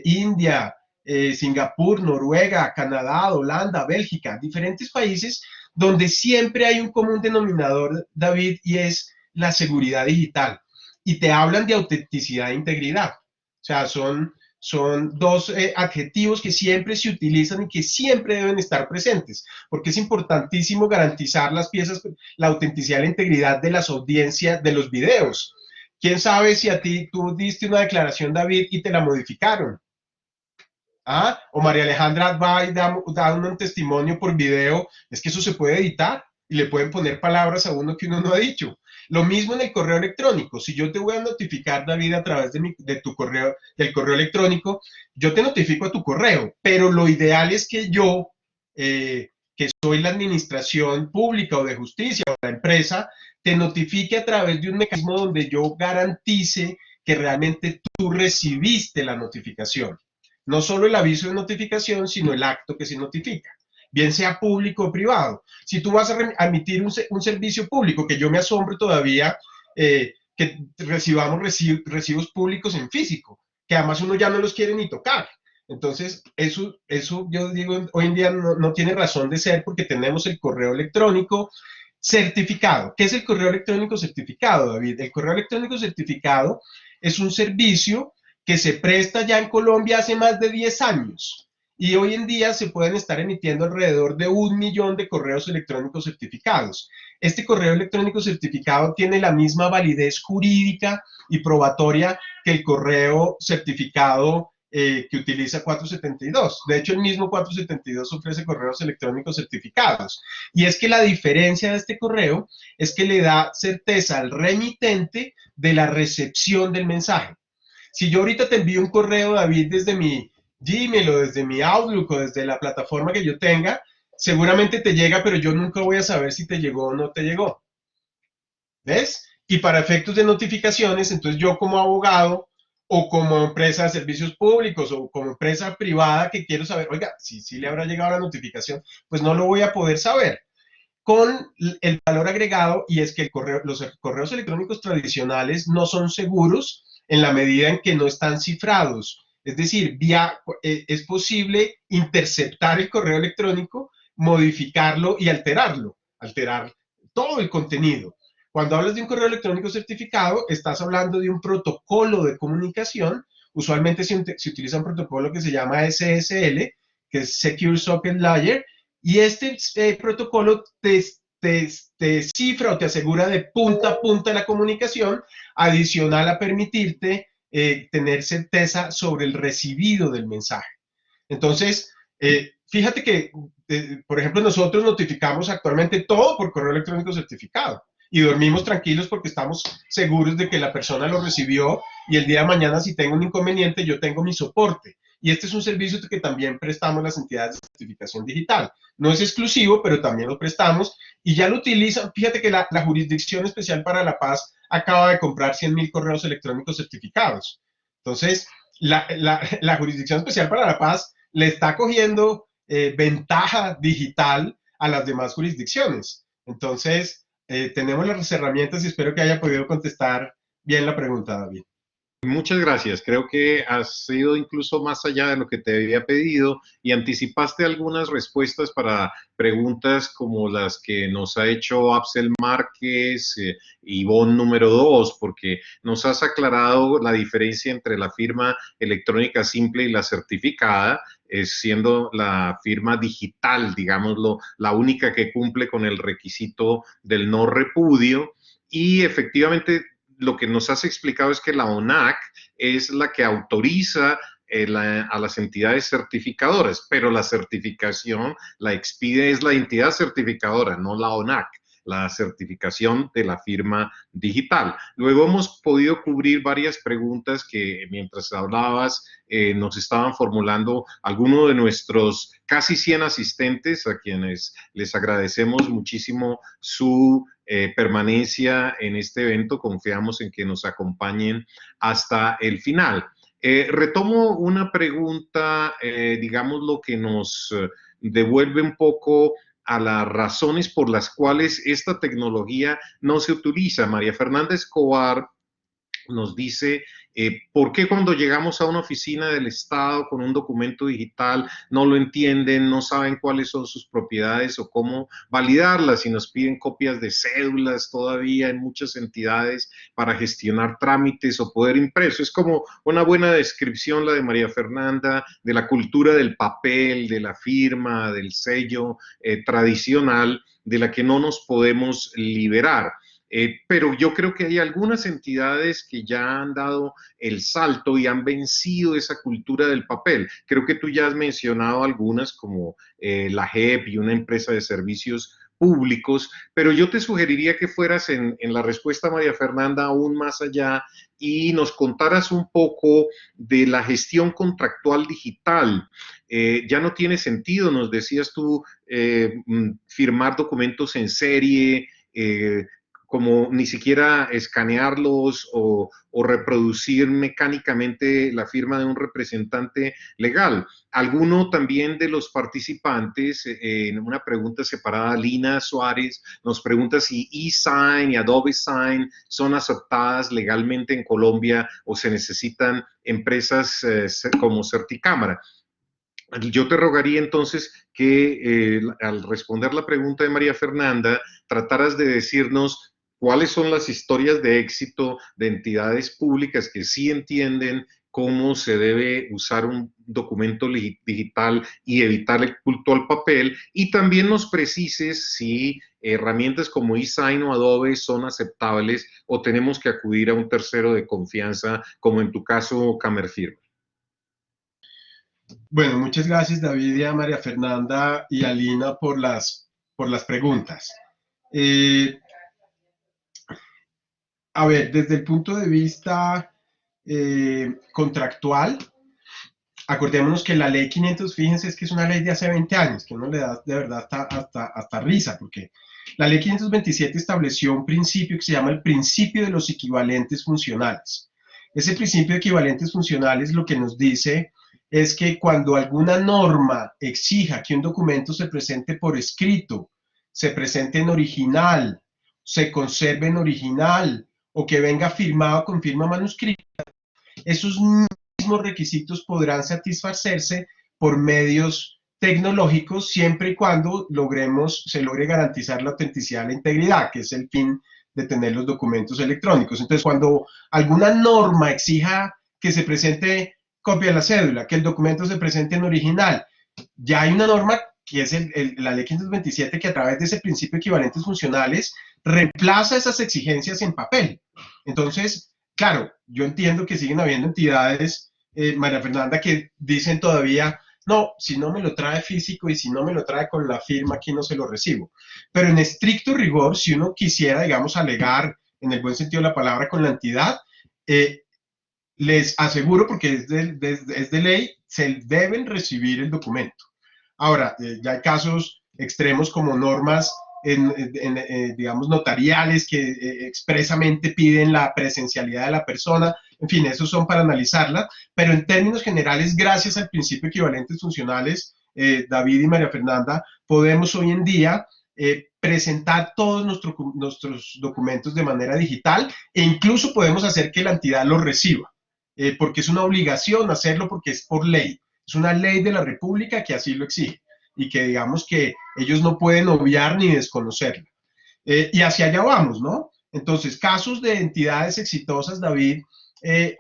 India, Singapur, Noruega, Canadá, Holanda, Bélgica, diferentes países donde siempre hay un común denominador, David, y es la seguridad digital. Y te hablan de autenticidad e integridad. O sea, son dos adjetivos que siempre se utilizan y que siempre deben estar presentes, porque es importantísimo garantizar las piezas, la autenticidad y la integridad de las audiencias, de los videos. ¿Quién sabe si a ti tú diste una declaración, David, y te la modificaron? ¿Ah? O María Alejandra va y da un testimonio por video, es que eso se puede editar y le pueden poner palabras a uno que uno no ha dicho. Lo mismo en el correo electrónico. Si yo te voy a notificar, David, a través de tu correo, del correo electrónico, yo te notifico a tu correo, pero lo ideal es que yo, que soy la administración pública o de justicia o la empresa, te notifique a través de un mecanismo donde yo garantice que realmente tú recibiste la notificación. No solo el aviso de notificación, sino el acto que se notifica, bien sea público o privado. Si tú vas a emitir un servicio público, que yo me asombro todavía que recibamos recibos públicos en físico, que además uno ya no los quiere ni tocar. Entonces, eso yo digo, hoy en día no tiene razón de ser porque tenemos el correo electrónico certificado. ¿Qué es el correo electrónico certificado, David? El correo electrónico certificado es un servicio que se presta ya en Colombia hace más de 10 años y hoy en día se pueden estar emitiendo alrededor de 1 millón de correos electrónicos certificados. Este correo electrónico certificado tiene la misma validez jurídica y probatoria que el correo certificado que utiliza 472. De hecho, el mismo 472 ofrece correos electrónicos certificados. Y es que la diferencia de este correo es que le da certeza al remitente de la recepción del mensaje. Si yo ahorita te envío un correo, David, desde mi Gmail o desde mi Outlook o desde la plataforma que yo tenga, seguramente te llega, pero yo nunca voy a saber si te llegó o no te llegó. ¿Ves? Y para efectos de notificaciones, entonces yo como abogado o como empresa de servicios públicos o como empresa privada que quiero saber, oiga, si le habrá llegado la notificación, pues no lo voy a poder saber. Con el valor agregado, y es que los correos electrónicos tradicionales no son seguros en la medida en que no están cifrados. Es decir, es posible interceptar el correo electrónico, modificarlo y alterar todo el contenido. Cuando hablas de un correo electrónico certificado, estás hablando de un protocolo de comunicación. Usualmente se utiliza un protocolo que se llama SSL, que es Secure Socket Layer, y este protocolo te cifra o te asegura de punta a punta la comunicación, adicional a permitirte tener certeza sobre el recibido del mensaje. Entonces, fíjate que, por ejemplo, nosotros notificamos actualmente todo por correo electrónico certificado y dormimos tranquilos porque estamos seguros de que la persona lo recibió y el día de mañana si tengo un inconveniente yo tengo mi soporte. Y este es un servicio que también prestamos las entidades de certificación digital. No es exclusivo, pero también lo prestamos y ya lo utilizan. Fíjate que la Jurisdicción Especial para la Paz acaba de comprar 100,000 correos electrónicos certificados. Entonces, la Jurisdicción Especial para la Paz le está cogiendo ventaja digital a las demás jurisdicciones. Entonces, tenemos las herramientas y espero que haya podido contestar bien la pregunta, David. Muchas gracias. Creo que has ido incluso más allá de lo que te había pedido y anticipaste algunas respuestas para preguntas como las que nos ha hecho Absel Márquez, Ivonne número 2, porque nos has aclarado la diferencia entre la firma electrónica simple y la certificada, siendo la firma digital, digámoslo, la única que cumple con el requisito del no repudio. Y efectivamente, lo que nos has explicado es que la ONAC es la que autoriza a las entidades certificadoras, pero la certificación la expide es la entidad certificadora, no la ONAC. la certificación de la firma digital. Luego hemos podido cubrir varias preguntas que mientras hablabas nos estaban formulando algunos de nuestros casi 100 asistentes, a quienes les agradecemos muchísimo su permanencia en este evento. Confiamos en que nos acompañen hasta el final. Retomo una pregunta, digamos, lo que nos devuelve un poco a las razones por las cuales esta tecnología no se utiliza. María Fernanda Escobar nos dice, ¿por qué cuando llegamos a una oficina del Estado con un documento digital no lo entienden, no saben cuáles son sus propiedades o cómo validarlas y nos piden copias de cédulas todavía en muchas entidades para gestionar trámites o poder impreso? Es como una buena descripción la de María Fernanda de la cultura del papel, de la firma, del sello tradicional, de la que no nos podemos liberar. Pero yo creo que hay algunas entidades que ya han dado el salto y han vencido esa cultura del papel. Creo que tú ya has mencionado algunas como la JEP y una empresa de servicios públicos, pero yo te sugeriría que fueras en la respuesta, María Fernanda, aún más allá y nos contaras un poco de la gestión contractual digital. Ya no tiene sentido, nos decías tú, firmar documentos en serie, como ni siquiera escanearlos o reproducir mecánicamente la firma de un representante legal. Alguno también de los participantes, en una pregunta separada, Lina Suárez nos pregunta si eSign y Adobe Sign son aceptadas legalmente en Colombia o se necesitan empresas como Certicámara. Yo te rogaría entonces que al responder la pregunta de María Fernanda, trataras de decirnos cuáles son las historias de éxito de entidades públicas que sí entienden cómo se debe usar un documento digital y evitar el culto al papel, y también nos precises si herramientas como eSign o Adobe son aceptables o tenemos que acudir a un tercero de confianza, como en tu caso, Camerfirma. Bueno, muchas gracias David y a María Fernanda y a Lina por las preguntas. A ver, desde el punto de vista contractual, acordémonos que la ley 500, fíjense, es que es una ley de hace 20 años, que uno le da de verdad hasta risa, porque la ley 527 estableció un principio que se llama el principio de los equivalentes funcionales. Ese principio de equivalentes funcionales lo que nos dice es que cuando alguna norma exija que un documento se presente por escrito, se presente en original, se conserve en original, o que venga firmado con firma manuscrita, esos mismos requisitos podrán satisfacerse por medios tecnológicos siempre y cuando se logre garantizar la autenticidad y la integridad, que es el fin de tener los documentos electrónicos. Entonces, cuando alguna norma exija que se presente copia de la cédula, que el documento se presente en original, ya hay una norma que es la ley 527, que a través de ese principio de equivalentes funcionales reemplaza esas exigencias en papel. Entonces, claro, yo entiendo que siguen habiendo entidades, María Fernanda, que dicen todavía, no, si no me lo trae físico y si no me lo trae con la firma, aquí no se lo recibo. Pero en estricto rigor, si uno quisiera, digamos, alegar, en el buen sentido de la palabra, con la entidad, les aseguro, porque es de ley, se deben recibir el documento. Ahora, ya hay casos extremos como normas, digamos, notariales que expresamente piden la presencialidad de la persona. En fin, esos son para analizarla, pero en términos generales, gracias al principio de equivalentes funcionales, David y María Fernanda, podemos hoy en día presentar todos nuestros documentos de manera digital e incluso podemos hacer que la entidad los reciba, porque es una obligación hacerlo, porque es por ley. Es una ley de la República que así lo exige y que digamos que ellos no pueden obviar ni desconocerla. Y hacia allá vamos, ¿no? Entonces, casos de entidades exitosas, David,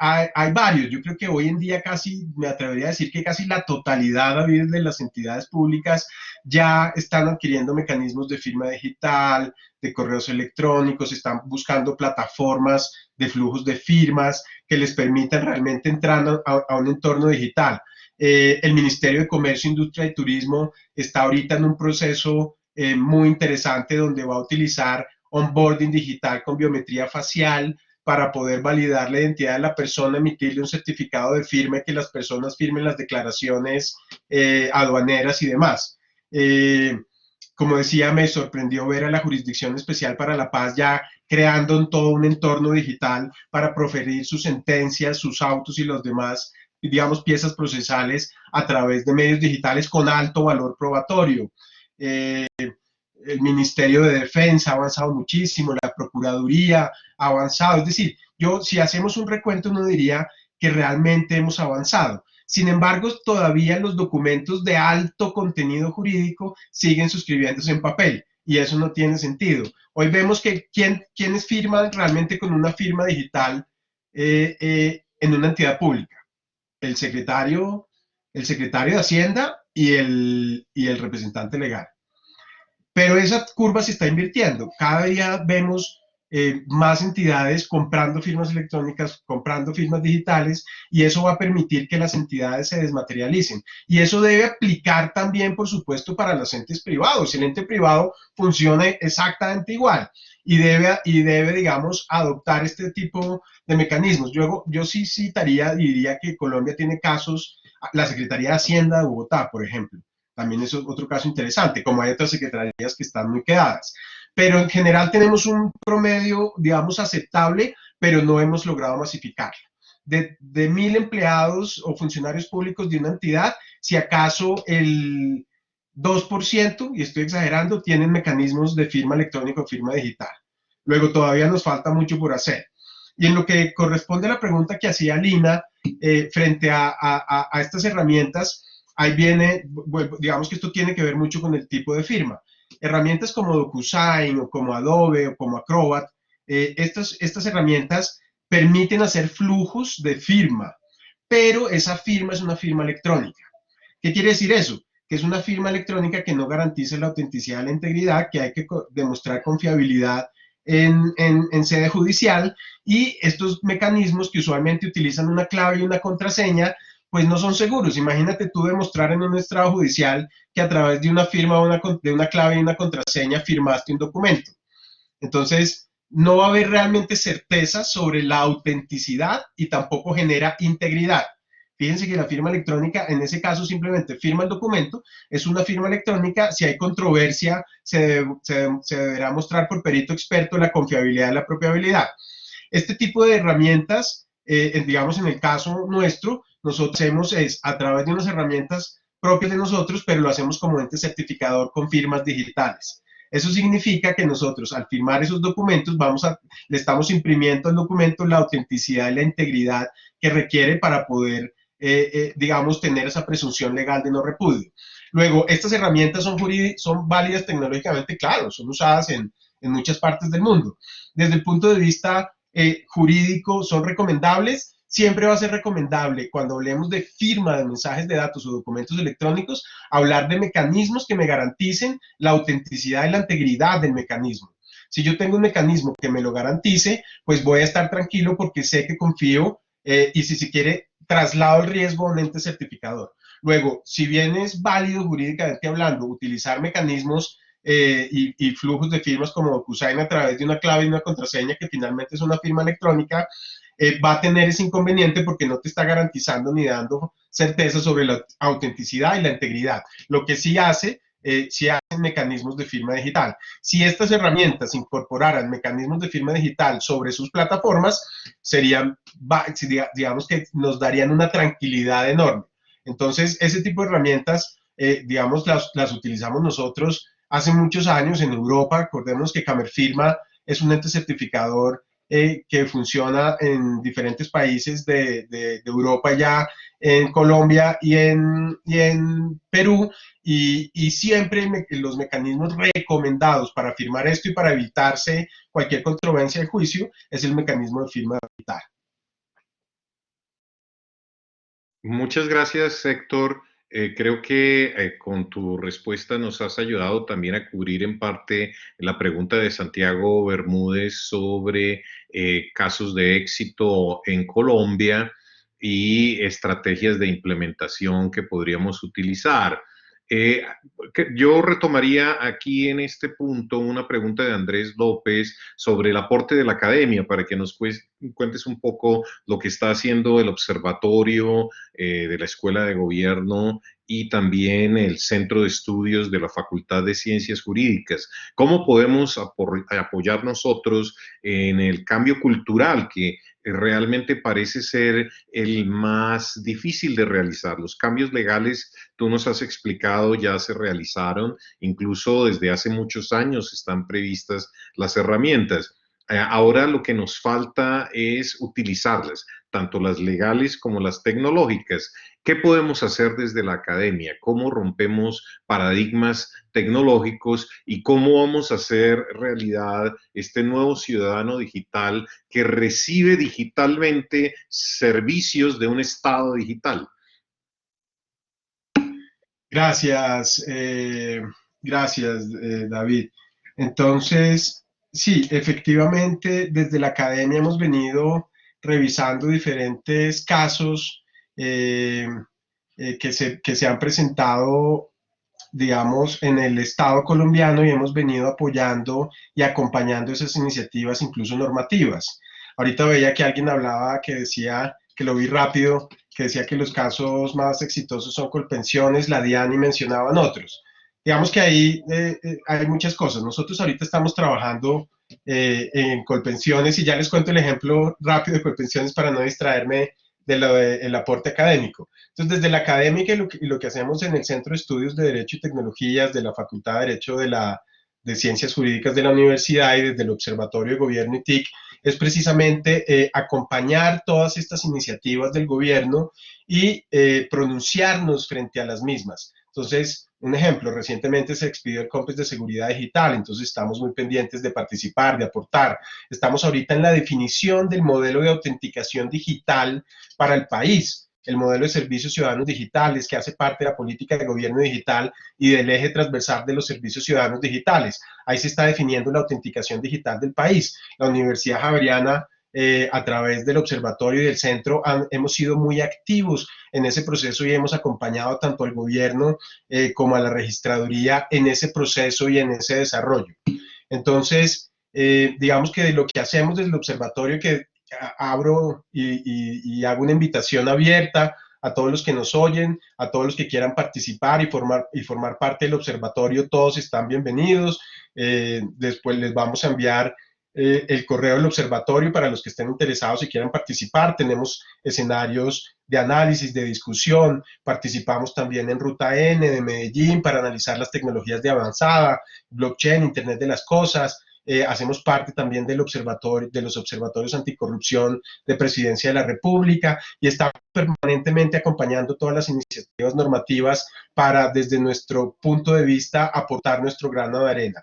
hay varios. Yo creo que hoy en día casi, me atrevería a decir que casi la totalidad, David, de las entidades públicas ya están adquiriendo mecanismos de firma digital, de correos electrónicos, están buscando plataformas de flujos de firmas que les permitan realmente entrar a un entorno digital. El Ministerio de Comercio, Industria y Turismo está ahorita en un proceso muy interesante donde va a utilizar onboarding digital con biometría facial para poder validar la identidad de la persona, emitirle un certificado de firma y que las personas firmen las declaraciones aduaneras y demás. Como decía, me sorprendió ver a la Jurisdicción Especial para la Paz ya creando todo un entorno digital para proferir sus sentencias, sus autos y los demás, digamos, piezas procesales a través de medios digitales con alto valor probatorio. El Ministerio de Defensa ha avanzado muchísimo, la Procuraduría ha avanzado, es decir, si hacemos un recuento uno diría que realmente hemos avanzado. Sin embargo, todavía los documentos de alto contenido jurídico siguen suscribiéndose en papel y eso no tiene sentido. Hoy vemos que quienes firman realmente con una firma digital en una entidad pública. El secretario de Hacienda y el representante legal. Pero esa curva se está invirtiendo. Cada día vemos más entidades comprando firmas electrónicas, comprando firmas digitales, y eso va a permitir que las entidades se desmaterialicen. Y eso debe aplicar también, por supuesto, para los entes privados. El ente privado funciona exactamente igual y debe, digamos, adoptar este tipo de mecanismos. Yo sí diría que Colombia tiene casos, la Secretaría de Hacienda de Bogotá, por ejemplo, también es otro caso interesante, como hay otras secretarías que están muy quedadas. Pero en general tenemos un promedio, digamos, aceptable, pero no hemos logrado masificarlo. De 1.000 empleados o funcionarios públicos de una entidad, si acaso el 2%, y estoy exagerando, tienen mecanismos de firma electrónica o firma digital. Luego todavía nos falta mucho por hacer. Y en lo que corresponde a la pregunta que hacía Lina, frente a estas herramientas, ahí viene, digamos que esto tiene que ver mucho con el tipo de firma. Herramientas como DocuSign o como Adobe o como Acrobat, estas herramientas permiten hacer flujos de firma, pero esa firma es una firma electrónica. ¿Qué quiere decir eso? Que es una firma electrónica que no garantiza la autenticidad y la integridad, que hay que demostrar confiabilidad en sede judicial, y estos mecanismos que usualmente utilizan una clave y una contraseña, pues no son seguros. Imagínate tú demostrar en un estrado judicial que a través de una firma, de una clave y una contraseña firmaste un documento. Entonces, no va a haber realmente certeza sobre la autenticidad y tampoco genera integridad. Fíjense que la firma electrónica, en ese caso, simplemente firma el documento, es una firma electrónica. Si hay controversia, se deberá mostrar por perito experto la confiabilidad y la apropiabilidad. Este tipo de herramientas, digamos en el caso nuestro, nosotros hacemos a través de unas herramientas propias de nosotros, pero lo hacemos como ente certificador con firmas digitales. Eso significa que nosotros, al firmar esos documentos, le estamos imprimiendo al documento la autenticidad y la integridad que requiere para poder, digamos, tener esa presunción legal de no repudio. Luego, estas herramientas son válidas tecnológicamente, claro, son usadas en muchas partes del mundo. Desde el punto de vista jurídico, son recomendables. Siempre va a ser recomendable, cuando hablemos de firma de mensajes de datos o documentos electrónicos, hablar de mecanismos que me garanticen la autenticidad y la integridad del mecanismo. Si yo tengo un mecanismo que me lo garantice, pues voy a estar tranquilo porque sé que confío, y si se quiere, traslado el riesgo a un ente certificador. Luego, si bien es válido jurídicamente hablando utilizar mecanismos y flujos de firmas como DocuSign a través de una clave y una contraseña que finalmente es una firma electrónica, va a tener ese inconveniente porque no te está garantizando ni dando certeza sobre la autenticidad y la integridad. Lo que sí hacen mecanismos de firma digital. Si estas herramientas incorporaran mecanismos de firma digital sobre sus plataformas, digamos que nos darían una tranquilidad enorme. Entonces, ese tipo de herramientas, digamos, las utilizamos nosotros hace muchos años en Europa. Recordemos que Camerfirma es un ente certificador que funciona en diferentes países de Europa, ya en Colombia y en Perú, y siempre los mecanismos recomendados para firmar esto y para evitarse cualquier controversia de juicio es el mecanismo de firma digital. Muchas gracias, Héctor. Creo que con tu respuesta nos has ayudado también a cubrir en parte la pregunta de Santiago Bermúdez sobre casos de éxito en Colombia y estrategias de implementación que podríamos utilizar. Eh, yo retomaría aquí en este punto una pregunta de Andrés López sobre el aporte de la academia, para que nos cuentes un poco lo que está haciendo el observatorio de la Escuela de Gobierno y también el Centro de Estudios de la Facultad de Ciencias Jurídicas. ¿Cómo podemos apoyar nosotros en el cambio cultural que realmente parece ser el más difícil de realizar? Los cambios legales, tú nos has explicado, ya se realizaron, incluso desde hace muchos años están previstas las herramientas. Ahora lo que nos falta es utilizarlas, tanto las legales como las tecnológicas. ¿Qué podemos hacer desde la academia? ¿Cómo rompemos paradigmas tecnológicos y cómo vamos a hacer realidad este nuevo ciudadano digital que recibe digitalmente servicios de un Estado digital? Gracias, gracias, David. Entonces, sí, efectivamente, desde la academia hemos venido revisando diferentes casos eh, que se han presentado, digamos, en el Estado colombiano y hemos venido apoyando y acompañando esas iniciativas, incluso normativas. Ahorita veía que alguien hablaba que decía, que lo vi rápido, que decía que los casos más exitosos son Colpensiones, la DIAN y mencionaban otros. Digamos que ahí hay muchas cosas. Nosotros ahorita estamos trabajando en Colpensiones y ya les cuento el ejemplo rápido de Colpensiones para no distraerme del aporte académico. Entonces, desde la académica y lo que hacemos en el Centro de Estudios de Derecho y Tecnologías de la Facultad de Derecho de Ciencias Jurídicas de la Universidad y desde el Observatorio de Gobierno y TIC es precisamente acompañar todas estas iniciativas del gobierno y pronunciarnos frente a las mismas. Entonces, un ejemplo, recientemente se expidió el COMPES de Seguridad Digital, entonces estamos muy pendientes de participar, de aportar. Estamos ahorita en la definición del modelo de autenticación digital para el país, el modelo de servicios ciudadanos digitales que hace parte de la política de gobierno digital y del eje transversal de los servicios ciudadanos digitales. Ahí se está definiendo la autenticación digital del país. La Universidad Javeriana, a través del observatorio y del centro, hemos sido muy activos en ese proceso y hemos acompañado tanto al gobierno como a la registraduría en ese proceso y en ese desarrollo. Entonces, digamos que de lo que hacemos desde el observatorio, que abro y hago una invitación abierta a todos los que nos oyen, a todos los que quieran participar y formar parte del observatorio, todos están bienvenidos. Después les vamos a enviar el correo del observatorio para los que estén interesados y quieran participar. Tenemos escenarios de análisis, de discusión. Participamos también en Ruta N de Medellín para analizar las tecnologías de avanzada, blockchain, Internet de las cosas. Hacemos parte también del observatorio, de los observatorios anticorrupción de Presidencia de la República y estamos permanentemente acompañando todas las iniciativas normativas para, desde nuestro punto de vista, aportar nuestro grano de arena.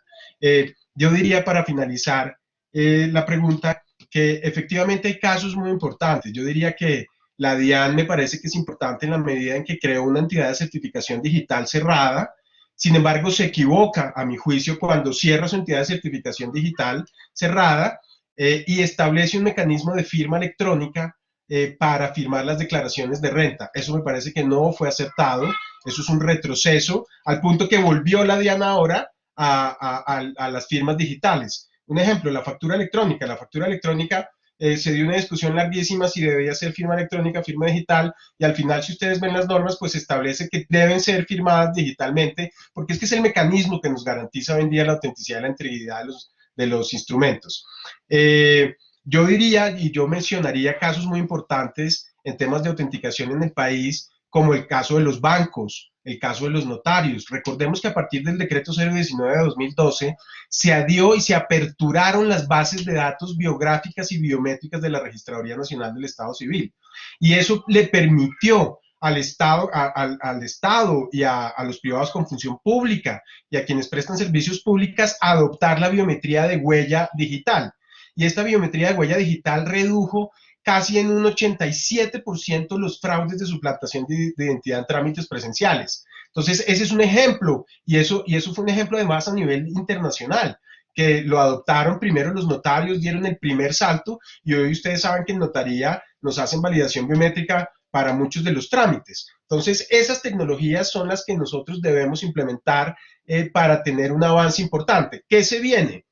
Yo diría, para finalizar la pregunta, que efectivamente hay casos muy importantes. Yo diría que la DIAN me parece que es importante en la medida en que creó una entidad de certificación digital cerrada. Sin embargo, se equivoca, a mi juicio, cuando cierra su entidad de certificación digital cerrada y establece un mecanismo de firma electrónica para firmar las declaraciones de renta. Eso me parece que no fue acertado, eso es un retroceso, al punto que volvió la DIAN ahora a las firmas digitales. Un ejemplo, la factura electrónica. La factura electrónica se dio una discusión larguísima si debía ser firma electrónica, firma digital, y al final, si ustedes ven las normas, pues establece que deben ser firmadas digitalmente, porque es que es el mecanismo que nos garantiza hoy en día la autenticidad y la integridad de los instrumentos. Yo diría y yo mencionaría casos muy importantes en temas de autenticación en el país, como el caso de los bancos, el caso de los notarios. Recordemos que a partir del decreto 019 de 2012 se adió y se aperturaron las bases de datos biográficas y biométricas de la Registraduría Nacional del Estado Civil. Y eso le permitió al Estado, al Estado y a los privados con función pública y a quienes prestan servicios públicos adoptar la biometría de huella digital. Y esta biometría de huella digital redujo casi en un 87% los fraudes de suplantación de identidad en trámites presenciales. Entonces, ese es un ejemplo, y eso fue un ejemplo además a nivel internacional, que lo adoptaron primero los notarios, dieron el primer salto, y hoy ustedes saben que en notaría nos hacen validación biométrica para muchos de los trámites. Entonces, esas tecnologías son las que nosotros debemos implementar para tener un avance importante. ¿Qué se viene?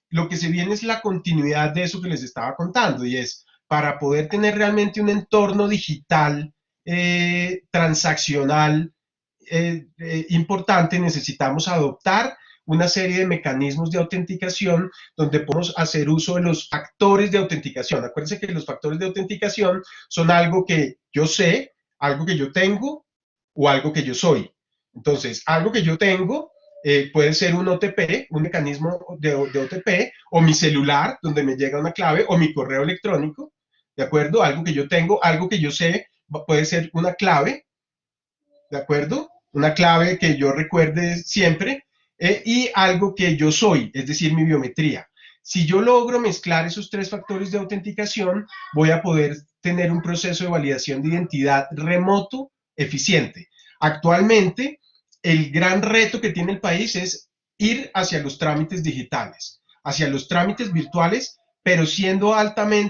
Lo que se viene es la continuidad de eso que les estaba contando, y es para poder tener realmente un entorno digital transaccional importante, necesitamos adoptar una serie de mecanismos de autenticación donde podemos hacer uso de los factores de autenticación. Acuérdense que los factores de autenticación son algo que yo sé, algo que yo tengo o algo que yo soy. Entonces, algo que yo tengo puede ser un OTP, un mecanismo de OTP, o mi celular, donde me llega una clave, o mi correo electrónico, ¿de acuerdo? Algo que yo tengo, algo que yo sé, puede ser una clave, ¿de acuerdo? Una clave que yo recuerde siempre, y algo que yo soy, es decir, mi biometría. Si yo logro mezclar esos tres factores de autenticación, voy a poder tener un proceso de validación de identidad remoto eficiente. Actualmente, el gran reto que tiene el país es ir hacia los trámites digitales, hacia los trámites virtuales, pero siendo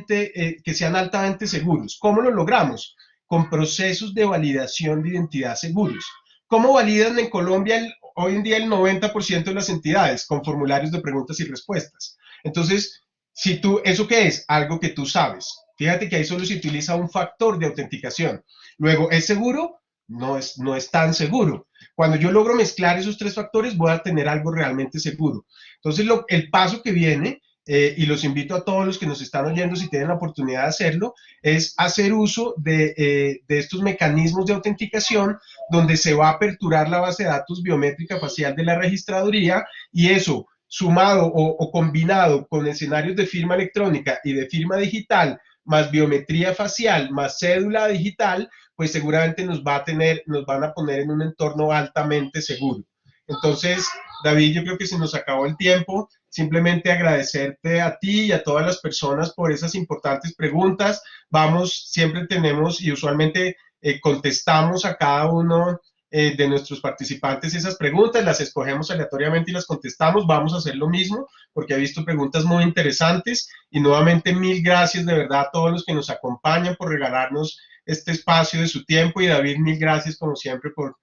que sean altamente seguros. ¿Cómo lo logramos? Con procesos de validación de identidad seguros. ¿Cómo validan en Colombia hoy en día el 90% de las entidades? Con formularios de preguntas y respuestas. Entonces, si tú, ¿eso qué es? Algo que tú sabes. Fíjate que ahí solo se utiliza un factor de autenticación. Luego, ¿es seguro? No es tan seguro. Cuando yo logro mezclar esos tres factores, voy a tener algo realmente seguro. Entonces, el paso que viene, y los invito a todos los que nos están oyendo, si tienen la oportunidad de hacerlo, es hacer uso de estos mecanismos de autenticación donde se va a aperturar la base de datos biométrica facial de la registraduría, y eso, sumado o combinado con escenarios de firma electrónica y de firma digital, más biometría facial, más cédula digital, pues seguramente nos van a poner en un entorno altamente seguro. Entonces, David, yo creo que se nos acabó el tiempo. Simplemente agradecerte a ti y a todas las personas por esas importantes preguntas. Siempre tenemos y usualmente contestamos a cada uno de nuestros participantes esas preguntas, las escogemos aleatoriamente y las contestamos. Vamos a hacer lo mismo porque he visto preguntas muy interesantes, y nuevamente mil gracias de verdad a todos los que nos acompañan por regalarnos este espacio de su tiempo, y David, mil gracias como siempre por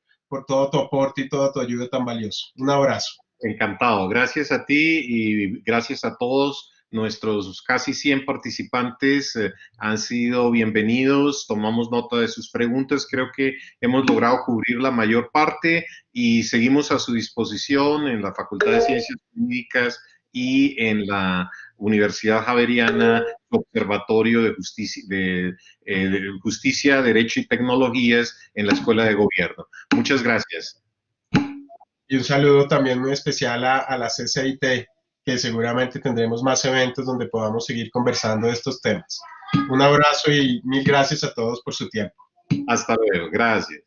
todo tu aporte y toda tu ayuda tan valiosa. Un abrazo. Encantado. Gracias a ti y gracias a todos. Nuestros casi 100 participantes han sido bienvenidos. Tomamos nota de sus preguntas. Creo que hemos logrado cubrir la mayor parte y seguimos a su disposición en la Facultad de Ciencias Jurídicas y en la Universidad Javeriana, Observatorio de Justicia, Derecho y Tecnologías en la Escuela de Gobierno. Muchas gracias. Y un saludo también muy especial a la CCIT, que seguramente tendremos más eventos donde podamos seguir conversando de estos temas. Un abrazo y mil gracias a todos por su tiempo. Hasta luego. Gracias.